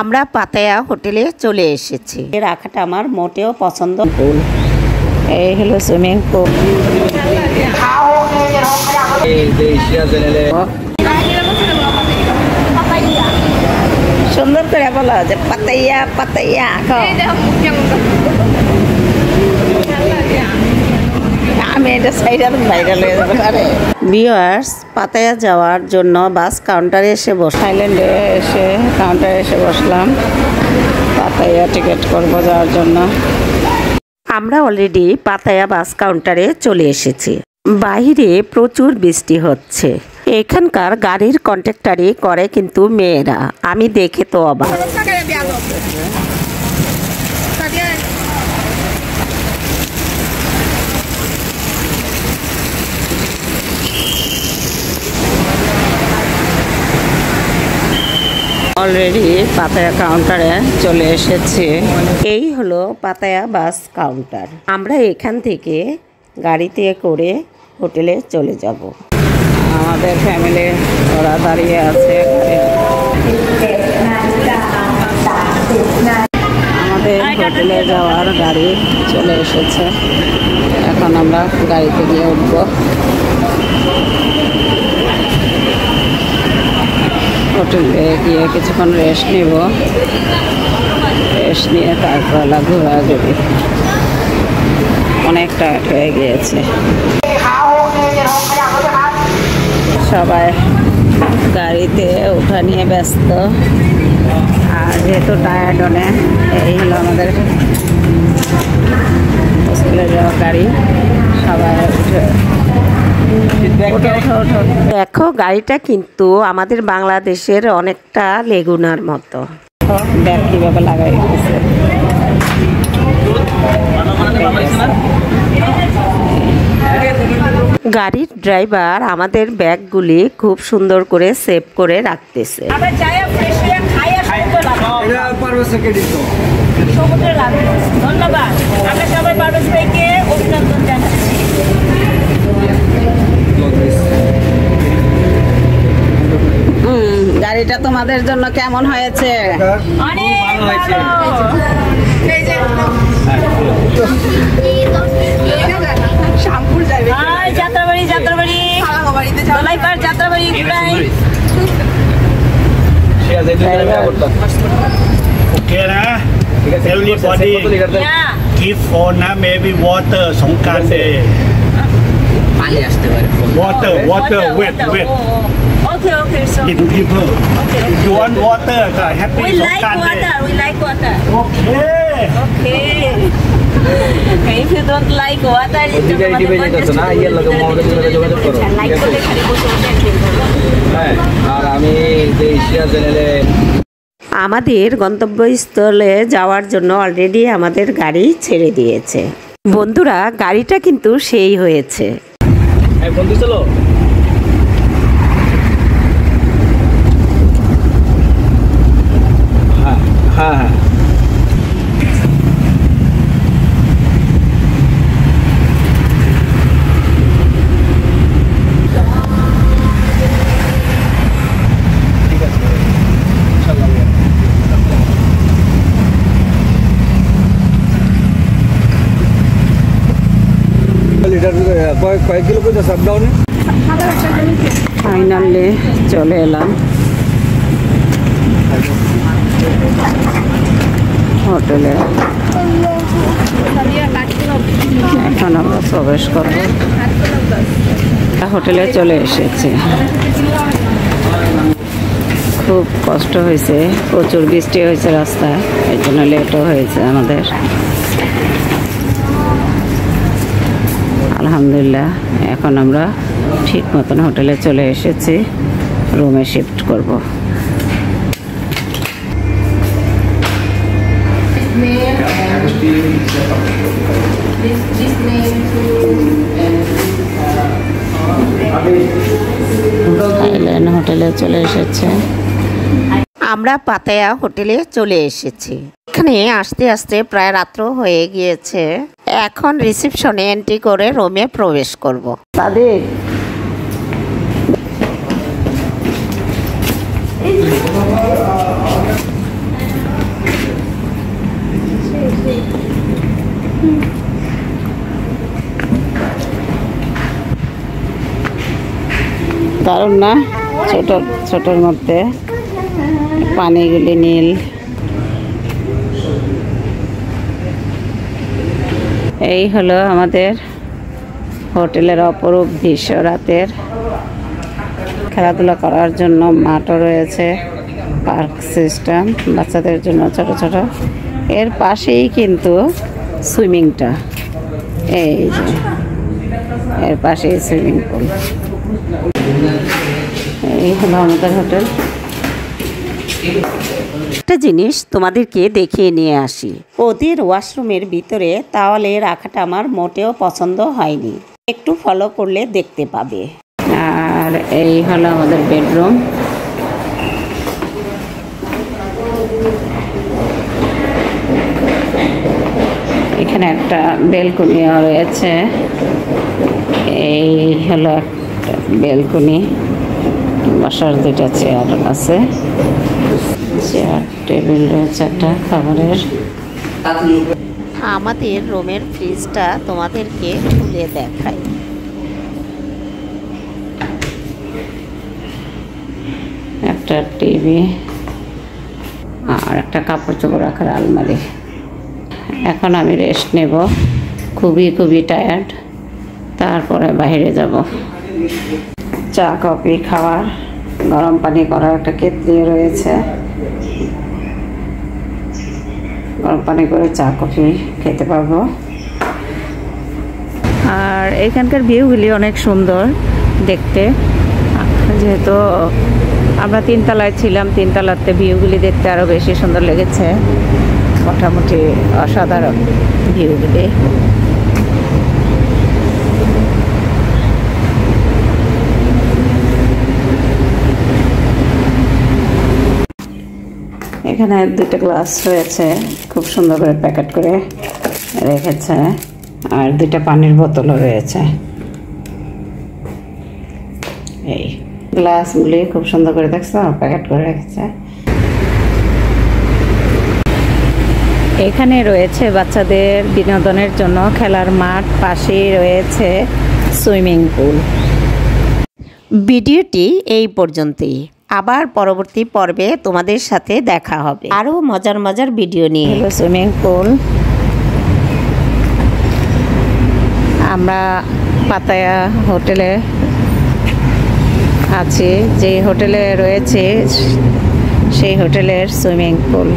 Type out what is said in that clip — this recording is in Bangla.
আমরা পাতায়া হোটেলে চলে এসেছি। রাখাটা আমার মোটেও পছন্দ। এই হলো সুইমিং পুল। সুন্দর করে বলো যে পাতাইয়া পাতাইয়া। আমি এটা সাইডে ভাইরাল হয়ে যাবে। আরে ভিউয়ার্স, পাতায়া যাওয়ার জন্য বাস কাউন্টারে এসে থাইল্যান্ডে এসে কাউন্টারে এসে বসলাম পাতায়া টিকিট করবো যাওয়ার জন্য। আমরা অলরেডি পাতায়া বাস কাউন্টারে চলে এসেছি। বাইরে প্রচুর বৃষ্টি হচ্ছে। এখানকার গাড়ির কন্ট্রাক্টরই করে কিন্তু মেয়েরা। আমি দেখে তো অবাক। অলরেডি পাতায়া কাউন্টারে চলে এসেছি। এই হলো পাতায়া বাস কাউন্টার। আমরা এখান থেকে গাড়িতে করে হোটেলে চলে যাব। আমাদের ফ্যামিলি ওরা দাঁড়িয়ে আছে। আমাদের হোটেলে যাওয়ার গাড়ি চলে এসেছে। এখন আমরা গাড়িতে গিয়ে উঠব। হোটেলে গিয়ে কিছুক্ষণ রেস্ট নিব। রেস্ট নিয়ে তারপর ঘোরাঘুরি। অনেক টায়ার্ড হয়ে গিয়েছে। সবাই গাড়িতে ওঠা নিয়ে ব্যস্ত। আর যেহেতু টায়ার্ড অনেক, এই হলো আমাদের হোস্টেলে যাওয়া গাড়ি। সবাই উঠে দেখো, গাড়িটা কিন্তু আমাদের বাংলাদেশের অনেকটা লেগুনার মতো। ব্যাগ কিভাবে লাগাই দিয়েছে। গাড়ির ড্রাইভার আমাদের ব্যাগগুলি খুব সুন্দর করে সেভ করে রাখতেছে। ধন্যবাদ। আমরা সবাই পারভেজ ভাইকে অভিনন্দন জানাচ্ছি। গাড়িটা তোমাদের জন্য কেমন হয়েছে? অনেক ভালো হয়েছে। শ্যামপুর যাবে। যাত্রাবাড়ি যাত্রাবাড়ি দলাইপাড় যাত্রাবাড়ি ঘুরাই। ओके ना everybody give phone ना maybe water Songkran day water wait okay so people you want water happy Songkran day we like water okay if you don't like water আমাদের গন্তব্যস্থলে যাওয়ার জন্য অলরেডি আমাদের গাড়ি ছেড়ে দিয়েছে। বন্ধুরা, গাড়িটা কিন্তু সেই হয়েছে। বন্ধু চলো। হ্যাঁ হ্যাঁ হ্যাঁ কয়েক কিলো করে সাপ ডাউনে ফাইনালি চলে এলাম হোটেলে। এখন আমরা প্রবেশ করব। হোটেলে চলে এসেছে। খুব কষ্ট হয়েছে, প্রচুর বৃষ্টি হয়েছে রাস্তায়, এই জন্য লেটও হয়েছে আমাদের। আলহামদুলিল্লাহ এখন আমরা ঠিক মতন হোটেলে চলে এসেছি। রুমে শিফট করব। থাইল্যান্ড হোটেলে চলে এসেছে। আমরা পাতায়া হোটেলে চলে এসেছি। এখানে আসতে আসতে প্রায় রাত্র হয়ে গিয়েছে। এখন রিসেপশনে এন্ট্রি করে রুমে প্রবেশ করব। সাদিক দারুণ না? ছোট ছোটোর মধ্যে পানিগুলি নীল। এই হলো আমাদের হোটেলের অপরূপ দৃশ্য রাতের। খেলাধুলা করার জন্য মাঠও রয়েছে, পার্ক সিস্টেম বাচ্চাদের জন্য ছোট ছোট। এর পাশেই কিন্তু সুইমিংটা, এই যে এর পাশেই সুইমিং পুল। এই হলো আমাদের হোটেল। একটা জিনিস তোমাদেরকে দেখিয়ে নিয়ে আসি, ওদের ওয়াশরুমের ভিতরে তাওয়ালে রাখাটা আমার মোটেও পছন্দ হয়নি, একটু ফলো করলে দেখতে পাবে। আর এই হলো আমাদের বেডরুম। এখানে একটা বেলকনিও রয়েছে। এই হলো একটা বেলকনি, বসার দুটা চেয়ার আছে, চেয়ার টেবিল রয়েছে একটা খাবারের। আমাদের রুমের ফ্রিজটা তোমাদেরকে খুলে দেখাই। একটা টিভি আর একটা কাপড় চোপড় রাখার আলমারি। এখন আমি রেস্ট নেব, খুবই টায়ার্ড, তারপরে বাইরে যাব। চা কফি খাওয়ার, গরম পানি করার একটা কেটলি রয়েছে, গরম পানি করে চা কফি খেতে পারবো। আর এখানকার ভিউগুলি অনেক সুন্দর দেখতে, যেহেতু আমরা 3 তলায় ছিলাম, 3 তলাতে ভিউগুলি দেখতে আরও বেশি সুন্দর লেগেছে। মোটামুটি অসাধারণ ভিউগুলি। এখানে 2টা গ্লাস রয়েছে, খুব সুন্দর করে প্যাকেট করে রেখেছে, আর 2টা পানির বোতলও রয়েছে। এই গ্লাসগুলি খুব সুন্দর করে দেখছো, প্যাকেট করে রেখেছে। এখানে রয়েছে বাচ্চাদের বিনোদনের জন্য খেলার মাঠ, পাশেই রয়েছে সুইমিং পুল। ভিডিওটি এই পর্যন্তই, আবার পরবর্তী পর্বে তোমাদের সাথে দেখা হবে আরও মজার ভিডিও নিয়ে। সুইমিং পুল, আমরা পাতায়া হোটেলে আছি, যে হোটেলে রয়েছে সেই হোটেলের সুইমিং পুল।